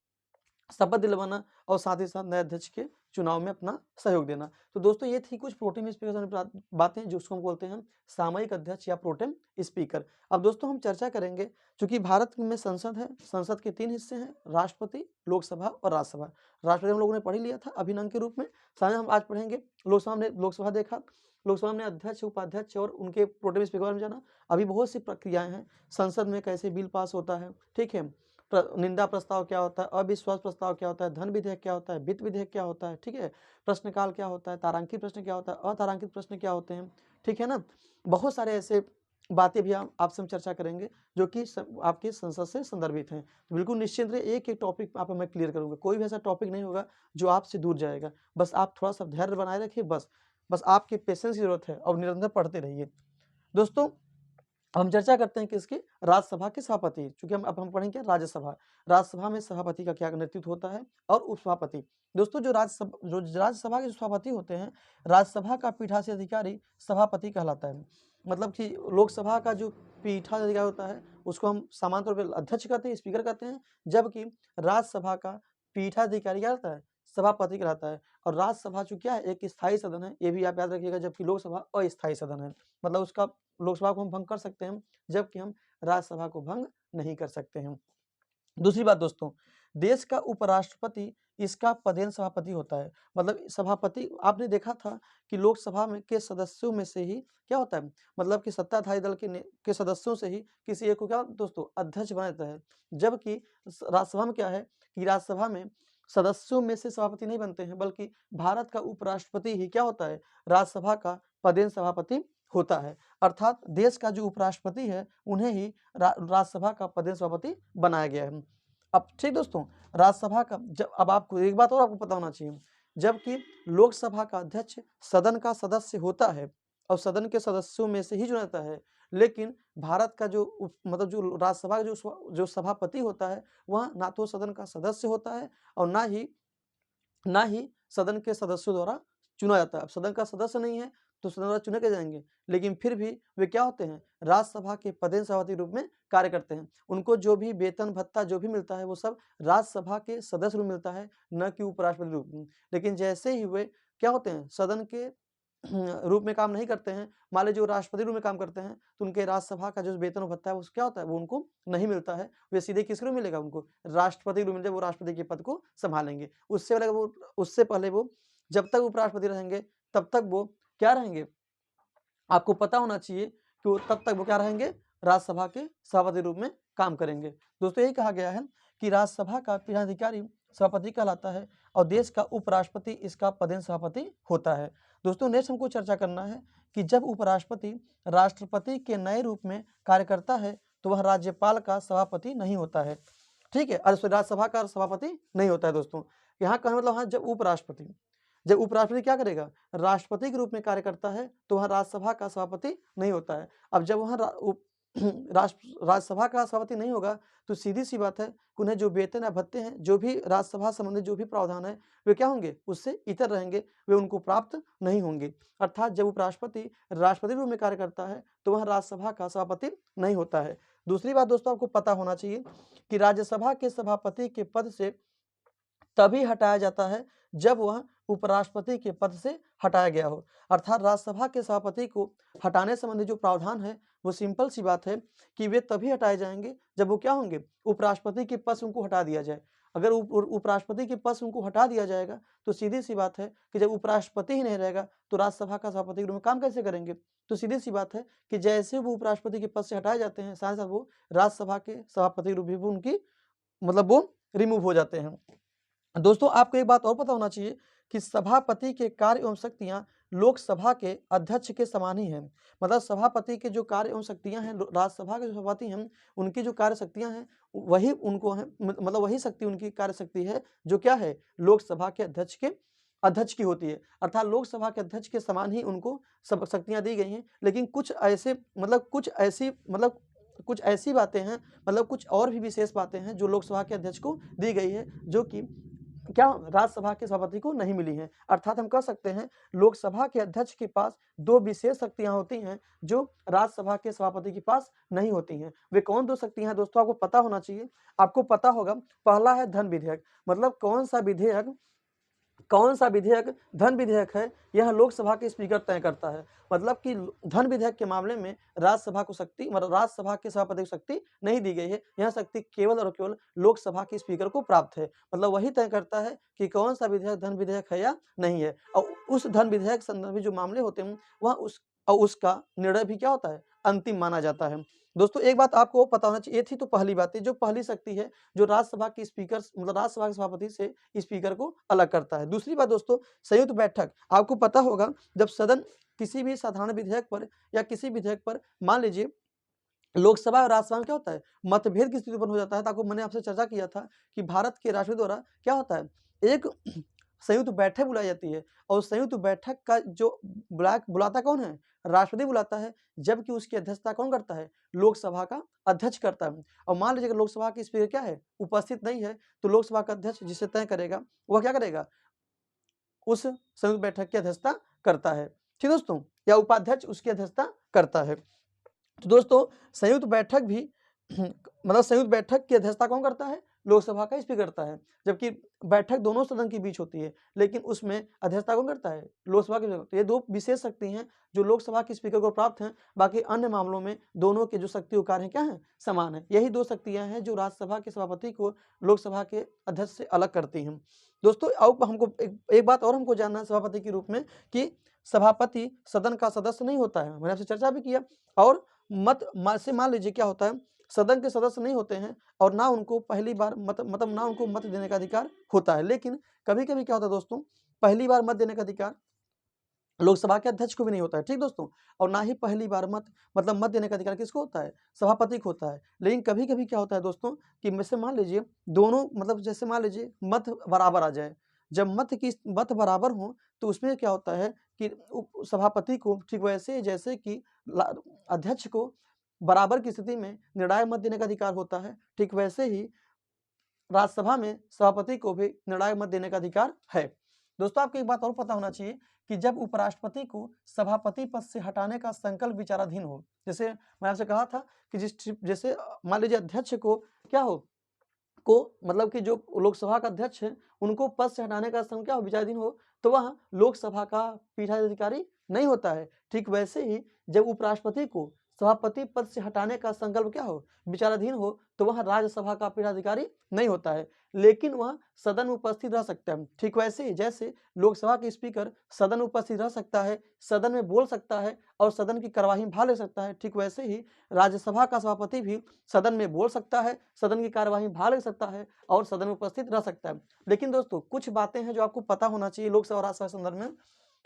शपथ दिलवाना और साथ ही साथ नए अध्यक्ष के चुनाव में अपना सहयोग देना। तो दोस्तों ये थी कुछ प्रोटेम स्पीकर से जुड़ी बातें, जिसको हम बोलते हैं सामयिक अध्यक्ष या प्रोटेम स्पीकर। अब दोस्तों हम चर्चा करेंगे, चूंकि भारत में संसद है, संसद के 3 हिस्से हैं, राष्ट्रपति, लोकसभा और राज्यसभा। राष्ट्रपति हम लोगों ने पढ़ ही लिया था अभिनंग के रूप में, साथ हम आज पढ़ेंगे लोकसभा देखा, लोकसभा में अध्यक्ष, उपाध्यक्ष और उनके प्रोटेम स्पीकर में जाना। अभी बहुत सी प्रक्रियाएं हैं, संसद में कैसे बिल पास होता है, ठीक है, निंदा प्रस्ताव क्या होता है, अविश्वास प्रस्ताव क्या होता है, धन विधेयक क्या होता है, वित्त विधेयक क्या होता है, ठीक है, प्रश्नकाल क्या होता है, तारांकित प्रश्न क्या होता है, अतारांकित प्रश्न क्या होते हैं, ठीक है ना। बहुत सारे ऐसे बातें भी आपसे हम चर्चा करेंगे जो कि आपके संसद से संदर्भित हैं। तो बिल्कुल निश्चिंत रहिए, एक एक टॉपिक आप मैं क्लियर करूंगा, कोई भी ऐसा टॉपिक नहीं होगा जो आपसे दूर जाएगा। बस आप थोड़ा सा धैर्य बनाए रखिए, बस आपके पेशेंस की जरूरत है और निरंतर पढ़ते रहिए। दोस्तों हम चर्चा करते हैं किसकी, राज्यसभा के सभापति, चूंकि हम पढ़ेंगे राज्यसभा। राज्यसभा में सभापति का क्या नेतृत्व होता है और उपसभापति। दोस्तों जो राज्यसभा के सभापति होते हैं, राज्यसभा का पीठासीन अधिकारी सभापति कहलाता है। मतलब कि लोकसभा का जो पीठासीन अधिकारी होता है उसको हम सामान्य तौर पर अध्यक्ष कहते हैं, स्पीकर कहते हैं, जबकि राज्यसभा का पीठाधिकारी क्या रहता है, सभापति कहलाता है। और राज्यसभा जो क्या है, एक स्थायी सदन है, ये भी आप याद रखिएगा, जबकि लोकसभा अस्थायी सदन है। मतलब उसका लोकसभा को हम भंग कर सकते हैं जबकि हम राज्यसभा को भंग नहीं कर सकते हैं। दूसरी बात दोस्तों, देश का उपराष्ट्रपति इसका पदेन सभापति होता है। मतलब सभापति, आपने देखा था कि लोकसभा में के सदस्यों में से ही क्या होता है, मतलब कि सत्ताधारी दल के सदस्यों से ही किसी एक को क्या दोस्तों अध्यक्ष बनाया जाता है। जबकि राज्यसभा में क्या है कि राज्यसभा में सदस्यों में से सभापति नहीं बनते हैं, बल्कि भारत का उपराष्ट्रपति ही क्या होता है, राज्यसभा का पदेन सभापति होता है। अर्थात देश का जो उपराष्ट्रपति है उन्हें ही राज्यसभा का पदेन सभापति बनाया गया है। अब ठीक दोस्तों, राज्यसभा का जब, अब आपको एक बात और आपको पता होना चाहिए, जबकि लोकसभा का अध्यक्ष सदन का सदस्य होता है और सदन के सदस्यों में से ही चुना जाता है, लेकिन भारत का जो मतलब जो राज्यसभा का जो सभापति होता है वह ना तो सदन का सदस्य होता है और ना ही सदन के सदस्यों द्वारा चुना जाता है। अब सदन का सदस्य नहीं है तो सदन द्वारा चुने के जाएंगे, लेकिन फिर भी वे क्या होते हैं, राज्यसभा के पदेन सभापति रूप में कार्य करते हैं। उनको जो भी वेतन भत्ता जो भी मिलता है वो सब राज्यसभा के सदस्य रूप मिलता है, न कि उपराष्ट्रपति रूप में। लेकिन जैसे ही वे क्या होते हैं, सदन के रूप में काम नहीं करते हैं, मान लीजिए वो राष्ट्रपति रूप में काम करते हैं, तो उनके राज्यसभा का जो वेतन भत्ता है वो क्या होता है, वो उनको नहीं मिलता है। वे सीधे किसको मिलेगा, उनको राष्ट्रपति रूप मिलेगा, वो राष्ट्रपति के पद को संभालेंगे। उससे पहले वो जब तक उपराष्ट्रपति रहेंगे तब तक वो क्या रहेंगे, आपको पता होना चाहिए कि वो तब तक वो क्या रहेंगे, राज्यसभा के सभापति रूप में काम करेंगे। दोस्तों यही कहा गया है कि राज्यसभा का पीठाधिकारी सभापति कहलाता है और देश का उपराष्ट्रपति इसका पदेन सभापति होता है। दोस्तों नेक्स्ट हमको चर्चा करना है कि जब उपराष्ट्रपति राष्ट्रपति के नए रूप में कार्य करता है तो वह राज्यपाल का सभापति नहीं होता है, ठीक है, अरे राज्यसभा का सभापति नहीं होता है। दोस्तों यहाँ का मतलब हाँ, जब उपराष्ट्रपति क्या करेगा, राष्ट्रपति के रूप में कार्य करता है तो वह राज्यसभा का सभापति नहीं होता है। अब जब वह राज्यसभा का सभापति नहीं होगा तो सीधी सी बात है कि उन्हें जो वेतन या भत्ते हैं, जो भी राज्यसभा संबंधी जो भी प्रावधान है, वे क्या होंगे, उससे इतर रहेंगे, वे उनको प्राप्त नहीं होंगे। अर्थात जब उपराष्ट्रपति राष्ट्रपति रूप में कार्य करता है तो वह राज्यसभा का सभापति नहीं होता है। दूसरी बात दोस्तों आपको पता होना चाहिए कि राज्यसभा के सभापति के पद से तभी हटाया जाता है जब वह उपराष्ट्रपति के पद से हटाया गया हो। अर्थात राज्यसभा के सभापति को हटाने संबंधी जो प्रावधान है वो सिंपल सी बात है कि वे तभी हटाए जाएंगे जब वो क्या होंगे, उपराष्ट्रपति के पद से उनको हटा दिया जाए। अगर उपराष्ट्रपति के पद से उनको हटा दिया जाएगा तो सीधी सी बात है कि जब उपराष्ट्रपति ही नहीं रहेगा तो राज्यसभा का सभापति के रूप में काम कैसे करेंगे। तो सीधी सी बात है कि जैसे वो उपराष्ट्रपति के पद से हटाए जाते हैं साथ साथ वो राज्यसभा के सभापति के रूप में उनकी मतलब वो रिमूव हो जाते हैं। दोस्तों आपको एक बात और पता होना चाहिए कि सभापति के कार्य एवं शक्तियां लोकसभा के अध्यक्ष के समान ही हैं। मतलब सभापति के जो कार्य एवं शक्तियां हैं, राज्यसभा के जो सभापति हैं उनकी जो कार्य शक्तियां हैं वही उनको है, मतलब वही शक्ति उनकी कार्य शक्ति है जो क्या है, लोकसभा के अध्यक्ष की होती है। अर्थात लोकसभा के अध्यक्ष के समान ही उनको सब शक्तियां दी गई हैं। लेकिन कुछ ऐसी बातें हैं, मतलब कुछ और भी विशेष बातें हैं जो लोकसभा के अध्यक्ष को दी गई है, जो कि क्या राज्यसभा के सभापति को नहीं मिली हैं। अर्थात हम कह सकते हैं लोकसभा के अध्यक्ष के पास दो विशेष शक्तियां होती हैं जो राज्यसभा के सभापति के पास नहीं होती हैं। वे कौन दो शक्तियां हैं दोस्तों, आपको पता होना चाहिए। आपको पता होगा, पहला है धन विधेयक। मतलब कौन सा विधेयक धन विधेयक है, यह लोकसभा के स्पीकर तय करता है। मतलब कि धन विधेयक के मामले में राज्यसभा को शक्ति, मतलब राज्यसभा के सभापति को शक्ति नहीं दी गई है। यह शक्ति केवल और केवल लोकसभा के स्पीकर को प्राप्त है। मतलब वही तय करता है कि कौन सा विधेयक धन विधेयक है या नहीं है। और उस धन विधेयक संबंधी जो मामले होते हैं वह उसका निर्णय भी क्या होता है, अंतिम माना जाता है। दोस्तों एक बात आपको पता होना चाहिए, ये थी तो पहली बात, जो पहली शक्ति है जो राज्यसभा के स्पीकर, मतलब राज्यसभा के सभापति से स्पीकर को अलग करता है। दूसरी बात दोस्तों, संयुक्त बैठक। आपको पता होगा जब सदन किसी भी साधारण विधेयक पर या किसी विधेयक पर मान लीजिए लोकसभा और राज्यसभा में क्या होता है, मतभेद की स्थिति उत्पन्न हो जाता है। तो आपको मैंने आपसे चर्चा किया था कि भारत के राष्ट्रपति द्वारा क्या होता है, एक संयुक्त बैठक बुलाई जाती है और संयुक्त बैठक का जो बुलाता कौन है, राष्ट्रपति बुलाता है, जबकि उसकी अध्यक्षता कौन करता है, लोकसभा का अध्यक्ष करता है। और मान लीजिए लोकसभा के स्पीकर क्या है, उपस्थित नहीं है, तो लोकसभा का अध्यक्ष जिसे तय करेगा वह क्या करेगा, उस संयुक्त बैठक की अध्यक्षता करता है। ठीक दोस्तों, या उपाध्यक्ष उसकी अध्यक्षता करता है। तो दोस्तों संयुक्त बैठक भी मतलब संयुक्त बैठक की अध्यक्षता कौन करता है, लोकसभा का स्पीकर करता है। जबकि बैठक दोनों सदन के बीच होती है लेकिन उसमें अध्यक्षता कौन करता है, लोकसभा के। तो ये दो विशेष शक्ति हैं जो लोकसभा के स्पीकर को प्राप्त हैं। बाकी अन्य मामलों में दोनों के जो शक्ति कार्य हैं क्या है, समान है। यही दो शक्तियां हैं जो राज्यसभा के सभापति को लोकसभा के अध्यक्ष से अलग करती हैं। दोस्तों अब हमको एक बात और हमको जानना है सभापति के रूप में कि सभापति सदन का सदस्य नहीं होता है। मैंने आपसे चर्चा भी किया। और मान लीजिए क्या होता है, सदन के सदस्य नहीं होते हैं और ना उनको पहली बार मतलब ना उनको मत देने का अधिकार होता है। लेकिन कभी कभी क्या होता है दोस्तों, पहली बार मत देने का अधिकार लोकसभा के अध्यक्ष को भी नहीं होता है। ठीक दोस्तों, और ना ही पहली बार मत देने का अधिकार किसको होता है, सभापति को होता है। लेकिन कभी कभी क्या होता है दोस्तों कि जैसे मान लीजिए दोनों, मतलब जैसे मान लीजिए मत बराबर आ जाए, जब मत बराबर हो तो उसमें क्या होता है कि सभापति को ठीक वैसे जैसे कि अध्यक्ष को बराबर की स्थिति में निर्णायक मत देने का अधिकार होता है, ठीक वैसे ही राज्यसभा में सभापति को भी निर्णायक मत देने का अधिकार है। दोस्तों आपको एक बात और पता होना चाहिए कि जब उपराष्ट्रपति को सभापति पद से हटाने का संकल्प विचाराधीन हो, जैसे मैं आपसे कहा था कि जैसे मान लीजिए अध्यक्ष को क्या हो मतलब कि जो लोकसभा का अध्यक्ष है उनको पद से हटाने का संकल्प क्या हो, विचाराधीन हो, तो वह लोकसभा का पीठाधिकारी नहीं होता है। ठीक वैसे ही जब उपराष्ट्रपति को सभापति पद से हटाने का संकल्प क्या हो, विचाराधीन हो, तो वह राज्यसभा का पीठाधिकारी नहीं होता है, लेकिन वह सदन में उपस्थित रह सकता है। ठीक वैसे ही जैसे लोकसभा के स्पीकर सदन में उपस्थित रह सकता है, सदन में बोल सकता है और सदन की कार्यवाही में भाग ले सकता है, ठीक वैसे ही राज्यसभा का सभापति भी सदन में बोल सकता है, सदन की कार्यवाही में भाग ले सकता है और सदन में उपस्थित रह सकता है। लेकिन दोस्तों कुछ बातें हैं जो आपको पता होना चाहिए लोकसभा और राज्यसभा के संदर्भ में।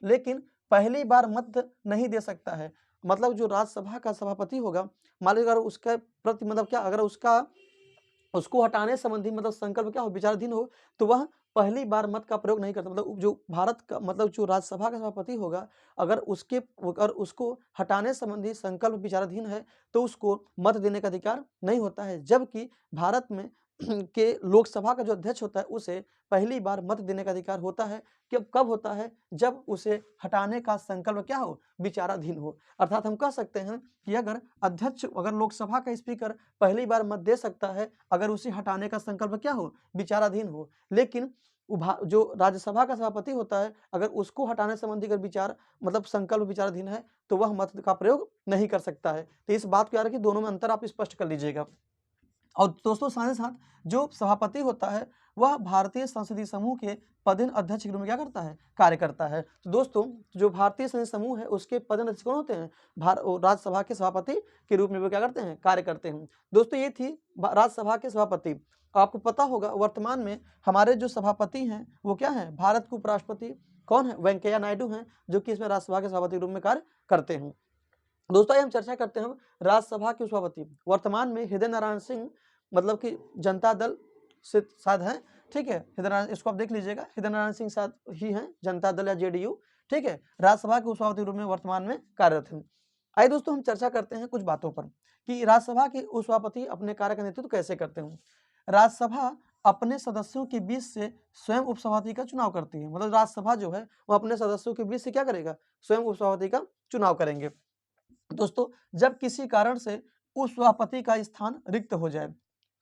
लेकिन पहली बार मत नहीं दे सकता है, मतलब जो राज्यसभा का सभापति होगा, मान लीजिए अगर उसका प्रति मतलब क्या, अगर उसको हटाने संबंधी मतलब संकल्प क्या हो, विचाराधीन हो, तो वह पहली बार मत का प्रयोग नहीं करता। मतलब जो भारत का मतलब जो राज्यसभा का सभापति होगा, अगर उसको हटाने संबंधी संकल्प विचाराधीन है, तो उसको मत देने का अधिकार नहीं होता है। जबकि भारत में के लोकसभा का जो अध्यक्ष होता है, उसे पहली बार मत देने का अधिकार होता है। कब होता है, जब उसे हटाने का संकल्प क्या हो, विचाराधीन हो। अर्थात हम कह सकते हैं कि अगर लोकसभा का स्पीकर पहली बार मत दे सकता है, अगर उसे हटाने का संकल्प क्या हो, विचाराधीन हो। लेकिन जो राज्यसभा का सभापति होता है, अगर उसको हटाने संबंधी अगर विचार मतलब संकल्प विचाराधीन है, तो वह मत का प्रयोग नहीं कर सकता है। तो इस बात को याद रखिए, दोनों में अंतर आप स्पष्ट कर लीजिएगा। और दोस्तों साथ ही साथ जो सभापति होता है, वह भारतीय संसदीय समूह के पदेन अध्यक्ष के रूप में क्या करता है, कार्य करता है। तो दोस्तों जो भारतीय संसदीय समूह है, उसके पदेन अध्यक्ष कौन होते हैं, राज्यसभा के सभापति के रूप में वो क्या करते हैं, कार्य करते हैं। दोस्तों ये थी राज्यसभा के सभापति। आपको पता होगा वर्तमान में हमारे जो सभापति हैं वो क्या है, भारत के उपराष्ट्रपति कौन है, वेंकैया नायडू हैं, जो कि इसमें राज्यसभा के सभापति के रूप में कार्य करते हैं। दोस्तों हम चर्चा करते हैं राज्यसभा के सभापति। वर्तमान में हृदय नारायण सिंह मतलब कि जनता दल से शायद हैं, ठीक है, हृदय नारायण, इसको आप देख लीजिएगा, हृदय नारायण सिंह शायद ही हैं, जनता दल या जेडीयू, ठीक है, राज्यसभा के उपसभापति रूप में वर्तमान में कार्यरत हैं। आइए दोस्तों हम चर्चा करते हैं कुछ बातों पर कि राज्यसभा के उपसभापति अपने कार्य का नेतृत्व कैसे करते हैं। राज्यसभा अपने सदस्यों के बीच से स्वयं उपसभापति का चुनाव करती है। मतलब राज्यसभा जो है वो अपने सदस्यों के बीच से क्या करेगा, स्वयं उपसभापति का चुनाव करेंगे। दोस्तों जब किसी कारण से उस सभापति का स्थान रिक्त हो जाए,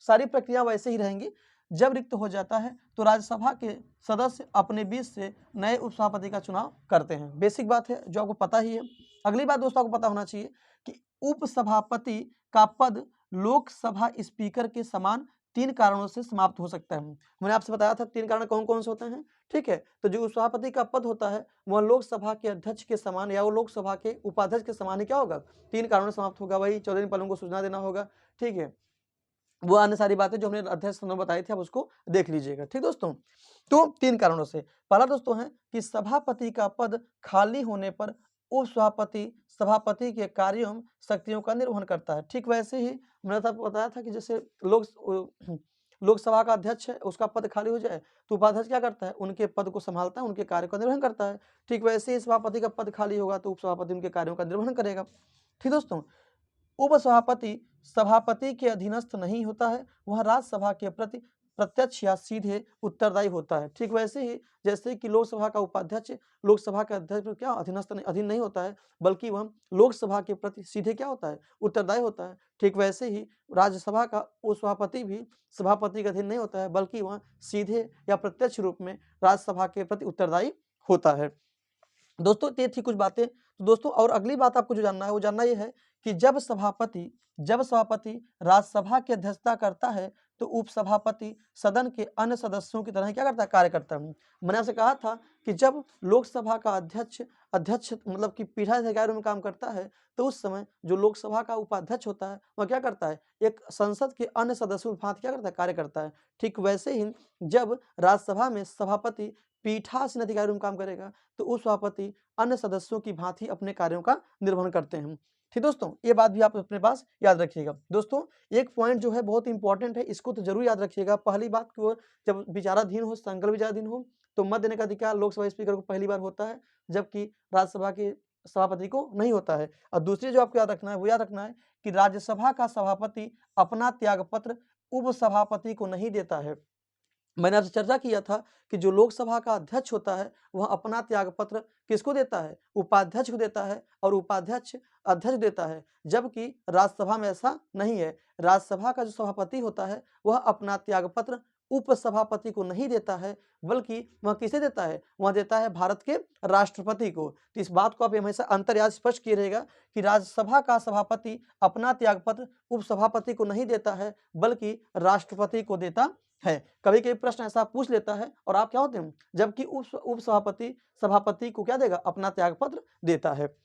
सारी प्रक्रिया वैसे ही रहेंगी। जब रिक्त हो जाता है तो राज्यसभा के सदस्य अपने बीच से नए उपसभापति का चुनाव करते हैं। बेसिक बात है जो आपको पता ही है। अगली बात दोस्तों आपको पता होना चाहिए कि उपसभापति का पद लोकसभा स्पीकर के समान 3 कारणों से समाप्त हो सकता है। मैंने आपसे बताया था 3 कारण कौन कौन से होते हैं, ठीक है। तो जो उपसभापति का पद होता है वह लोकसभा के अध्यक्ष के समान या वो लोकसभा के उपाध्यक्ष के समान ही क्या होगा, 3 कारणों से समाप्त होगा। वही 14 दिन पहले उनको सूचना देना होगा, ठीक है। वो अन्य सारी बातें जो हमने अध्यक्ष ने बताई थी, आप उसको देख लीजिएगा, ठीक दोस्तों। तो 3 कारणों से, पहला दोस्तों है कि सभापति का पद खाली होने पर उपसभापति सभापति के कार्यों एवं शक्तियों का निर्वहन करता है। ठीक वैसे ही मैंने आपको बताया था कि जैसे लोकसभा का अध्यक्ष है, उसका पद खाली हो जाए तो उपाध्यक्ष क्या करता है, उनके पद को संभालता है, उनके कार्य का निर्वहन करता है। ठीक वैसे ही सभापति का पद खाली होगा तो उपसभापति उनके कार्यों का निर्वहन करेगा। ठीक दोस्तों, उपसभापति सभापति के अधीनस्थ नहीं होता है, वह राज्यसभा के प्रति प्रत्यक्ष या सीधे उत्तरदायी होता है। ठीक वैसे ही जैसे कि लोकसभा का उपाध्यक्ष लोकसभा के अध्यक्ष पर क्या अधीन नहीं होता है, बल्कि वह लोकसभा के प्रति सीधे क्या होता है, उत्तरदायी होता है। ठीक वैसे ही राज्यसभा का उपसभापति भी सभापति के अधीन नहीं होता है, बल्कि वह सीधे या प्रत्यक्ष रूप में राज्यसभा के प्रति उत्तरदायी होता है। दोस्तों ये थी कुछ बातें। तो दोस्तों और अगली बात आपको जो जानना है वो जानना ये है कि जब सभापति राज्यसभा की अध्यक्षता करता है तो उपसभापति सदन के अन्य सदस्यों की तरह क्या करता है, कार्य करता है। मैंने आपसे कहा था कि जब लोकसभा का अध्यक्ष मतलब कि पीठाधिकारी में काम करता है, तो उस समय जो लोकसभा का उपाध्यक्ष होता है वह क्या करता है, एक संसद के अन्य सदस्यों के भांति क्या करता है, कार्य करता है। ठीक वैसे ही जब राज्यसभा में सभापति पीठासीन अधिकारी में काम करेगा तो उस सभापति अन्य सदस्यों की भांति अपने कार्यों का निर्वहन करते हैं। ठीक दोस्तों, ये बात भी आप अपने पास याद रखिएगा। दोस्तों एक पॉइंट जो है बहुत इंपॉर्टेंट है, इसको तो जरूर याद रखिएगा। पहली बात कि वो जब विचाराधीन हो, संकल्प विचाराधीन हो, तो मत देने का अधिकार लोकसभा स्पीकर को पहली बार होता है, जबकि राज्यसभा के सभापति को नहीं होता है। और दूसरी जो आपको याद रखना है वो याद रखना है कि राज्यसभा का सभापति अपना त्यागपत्र उपसभापति को नहीं देता है। मैंने आपसे चर्चा किया था कि जो लोकसभा का अध्यक्ष होता है वह अपना त्यागपत्र किसको देता है, उपाध्यक्ष को देता है, और उपाध्यक्ष अध्यक्ष देता है। जबकि राज्यसभा में ऐसा नहीं है। राज्यसभा का जो सभापति होता है वह अपना त्यागपत्र उपसभापति को नहीं देता है, बल्कि वह किसे देता है, वह देता है भारत के राष्ट्रपति को। तो इस बात को आप हमेशा अंतर्याद स्पष्ट किए रहेगा कि राज्यसभा का सभापति अपना त्यागपत्र उपसभापति को नहीं देता है, बल्कि राष्ट्रपति को देता है। कभी कभी प्रश्न ऐसा पूछ लेता है और आप क्या होते हैं, जबकि उपसभापति सभापति को क्या देगा, अपना त्यागपत्र देता है।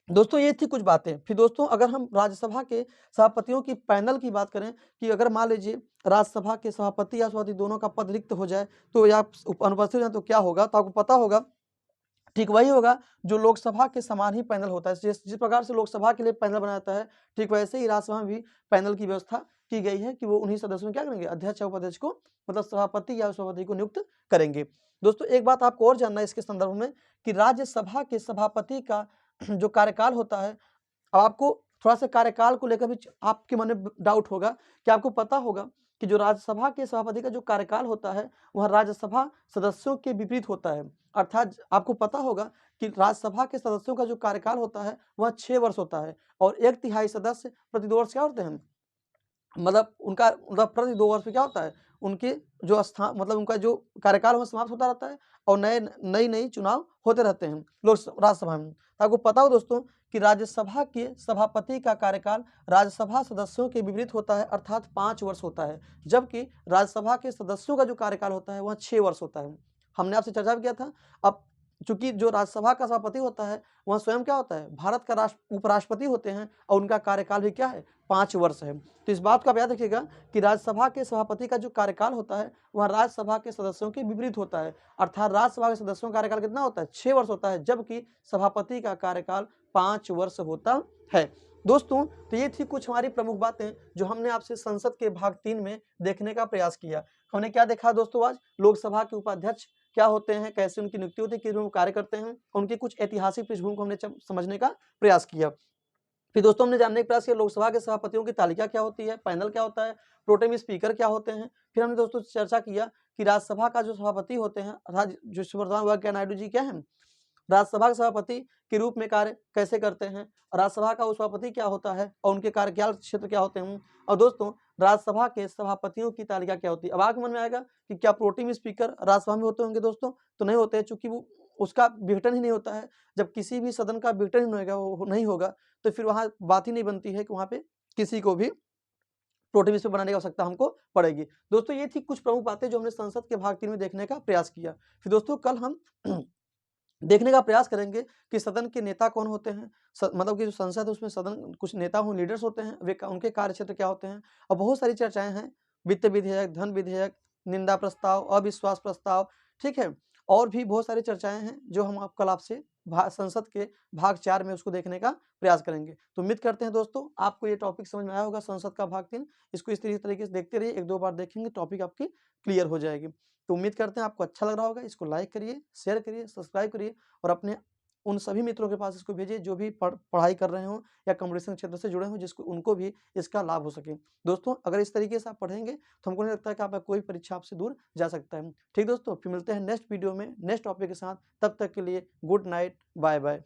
दोस्तों ये थी कुछ बातें। फिर दोस्तों अगर हम राज्यसभा के सभापतियों की पैनल की बात करें कि अगर मान लीजिए राज्यसभा के सभापति या सभापति दोनों का पद रिक्त हो जाए तो या अनुपस्थित हो जाए तो क्या होगा, तो आपको पता होगा ठीक वही होगा जो लोकसभा के समान ही पैनल होता है। जिस प्रकार से लोकसभा के लिए पैनल बनाता है, ठीक वैसे ही राज्यसभा में भी पैनल की व्यवस्था की गई है कि वो उन्हीं सदस्यों में क्या करेंगे, अध्यक्ष या उपाध्यक्ष को मतलब सभापति या सभापति को नियुक्त करेंगे। दोस्तों एक बात आपको और जानना है इसके संदर्भ में कि राज्यसभा के सभापति का जो कार्यकाल होता है, अब आपको थोड़ा सा कार्यकाल को लेकर भी आपके मन में डाउट होगा कि आपको पता होगा कि जो राज्यसभा के सभापति का जो कार्यकाल होता है वह राज्यसभा सदस्यों के विपरीत होता है। अर्थात आपको पता होगा कि राज्यसभा के सदस्यों का जो कार्यकाल होता है वह 6 वर्ष होता है और 1/3 सदस्य प्रति 2 वर्ष क्या होते हैं, मतलब उनका मतलब प्रति 2 वर्ष में क्या होता है, उनके जो स्थान मतलब उनका जो कार्यकाल वह समाप्त होता रहता है और नई चुनाव होते रहते हैं राज्यसभा में। तो आपको पता हो दोस्तों कि राज्यसभा के सभापति का कार्यकाल राज्यसभा सदस्यों के विपरीत होता है, अर्थात 5 वर्ष होता है, जबकि राज्यसभा के सदस्यों का जो कार्यकाल होता है वह 6 वर्ष होता है। हमने आपसे चर्चा भी किया था। अब चूंकि जो राज्यसभा का सभापति होता है वह स्वयं क्या होता है, भारत का उपराष्ट्रपति होते हैं और उनका कार्यकाल भी क्या है, 5 वर्ष है। तो इस बात को आप याद रखिएगा कि राज्यसभा के सभापति का जो कार्यकाल होता है वह राज्यसभा के सदस्यों के विपरीत होता है, अर्थात राज्यसभा के सदस्यों का कार्यकाल कितना होता है, 6 वर्ष होता है, जबकि सभापति का कार्यकाल 5 वर्ष होता है। दोस्तों तो ये थी कुछ हमारी प्रमुख बातें जो हमने आपसे संसद के भाग 3 में देखने का प्रयास किया। हमने क्या देखा दोस्तों, आज लोकसभा के उपाध्यक्ष क्या होते हैं, कैसे उनकी नियुक्ति होती है, किस रूप में कार्य करते हैं, उनकी कुछ ऐतिहासिक पृष्ठभूमि को हमने समझने का प्रयास किया। फिर दोस्तों हमने जानने का प्रयास किया लोकसभा के सभापतियों की तालिका क्या होती है, पैनल क्या होता है, प्रोटेम स्पीकर क्या होते हैं। फिर हमने दोस्तों चर्चा किया कि राज्यसभा का जो सभापति होते हैं जो शिवप्रधान वेंकैया नायडू जी क्या है, राज्यसभा के सभापति के रूप में कार्य कैसे करते हैं, राज्यसभा का उपसभापति क्या होता है और उनके कार्यकाल क्षेत्र क्या होते हैं, और दोस्तों राज्यसभा के सभापतियों की तालिका क्या होती है। अब आपके मन में आएगा कि क्या प्रोटेम स्पीकर राज्यसभा में होते होंगे, दोस्तों तो नहीं होते, चूंकि वो उसका विघटन ही नहीं होता है। जब किसी भी सदन का विघटन नहीं होगा तो फिर वहां बात ही नहीं बनती है कि वहां पे किसी को भी प्रोटेम स्पीकर बनाने की आवश्यकता हमको पड़ेगी। दोस्तों ये थी कुछ प्रमुख बातें जो हमने संसद के भाग 3 में देखने का प्रयास किया। फिर दोस्तों कल हम देखने का प्रयास करेंगे कि सदन के नेता कौन होते हैं, मतलब कि जो संसद है उसमें सदन कुछ नेता हो, लीडर्स होते हैं, वे उनके कार्यक्षेत्र क्या होते हैं, और बहुत सारी चर्चाएं हैं, वित्त विधेयक, धन विधेयक, निंदा प्रस्ताव, अविश्वास प्रस्ताव, ठीक है, और भी बहुत सारी चर्चाएं हैं जो हम कल आपसे संसद के भाग 4 में उसको देखने का प्रयास करेंगे। तो उम्मीद करते हैं दोस्तों आपको ये टॉपिक समझ में आया होगा, संसद का भाग 3। इसको इस तरीके से देखते रहिए, 1-2 बार देखेंगे टॉपिक आपकी क्लियर हो जाएगी। तो उम्मीद करते हैं आपको अच्छा लग रहा होगा। इसको लाइक करिए, शेयर करिए, सब्सक्राइब करिए और अपने उन सभी मित्रों के पास इसको भेजिए जो भी पढ़ाई कर रहे हों या कंपटीशन क्षेत्र से जुड़े हों, जिसको उनको भी इसका लाभ हो सके। दोस्तों अगर इस तरीके से आप पढ़ेंगे तो हमको नहीं लगता है कि आपका कोई परीक्षा आपसे दूर जा सकता है। ठीक दोस्तों, फिर मिलते हैं नेक्स्ट वीडियो में नेक्स्ट टॉपिक के साथ। तब तक के लिए गुड नाइट, बाय बाय।